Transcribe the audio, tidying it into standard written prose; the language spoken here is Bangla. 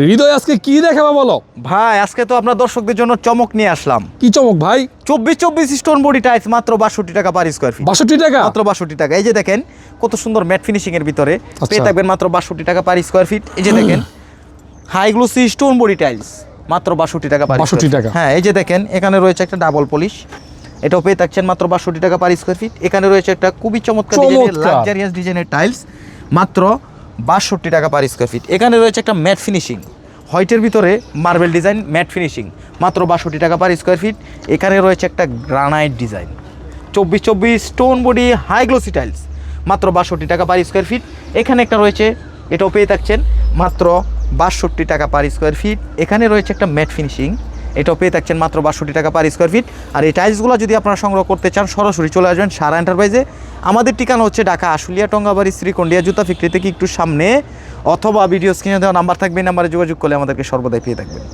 হৃদয় আজকে কি দেখাবো বলো ভাই আজকে তো আপনার দর্শকদের জন্য চমক নিয়ে আসলাম। কি চমক ভাই? 24 স্টোন বডি টাইলস মাত্র 62 টাকা পার স্কয়ার ফিট। 62 টাকা মাত্র 62 টাকা। এই যে দেখেন কত সুন্দর ম্যাট ফিনিশিং এর ভিতরে পেয়ে থাকবেন মাত্র 62 টাকা পার স্কয়ার ফিট। এই যে দেখেন high glossy stone body tiles মাত্র 62 টাকা পার 62 টাকা। হ্যাঁ, এই যে দেখেন এখানে রয়েছে একটা ডাবল পলিশ, এটাও পেয়ে থাকছেন মাত্র 62 টাকা পার স্কয়ার ফিট। এখানে রয়েছে একটা খুবই চমৎকার ডিজাইনের লাক্সারিয়াস ডিজাইনের টাইলস মাত্র 62 টাকা পার স্কয়ার ফিট। এখানে রয়েছে একটা ম্যাট ফিনিশিং হোয়াইটের ভিতরে মার্বেল ডিজাইন ম্যাট ফিনিশিং মাত্র 62 টাকা পার স্কয়ার ফিট। এখানে রয়েছে একটা granite design 24 stone body high glossy tiles মাত্র 62 টাকা পার স্কয়ার ফিট। এখানে একটা রয়েছে, এটাও পেয়ে থাকছেন মাত্র 62 টাকা পার স্কয়ার ফিট। এখানে রয়েছে একটা ম্যাট ফিনিশিং, এটাও পেয়ে থাকছেন মাত্র 62 টাকা পার স্কয়ার ফিট। আর এই টাইলসগুলো যদি আপনারা সংগ্রহ করতে চান সরাসরি চলে আসবেন সারা এন্টারপ্রাইজে। আমাদের ঠিকানা হচ্ছে ঢাকা আশুলিয়া টঙ্গাবাড়ি শ্রীকন্ডিয়া জুতা ফ্যাক্টরি থেকে একটু সামনে, অথবা ভিডিও স্ক্রিনে দেওয়া নাম্বার থাকবে, এই নাম্বারে যোগাযোগ করলে আমাদেরকে সর্বদাই পেয়ে থাকবেন।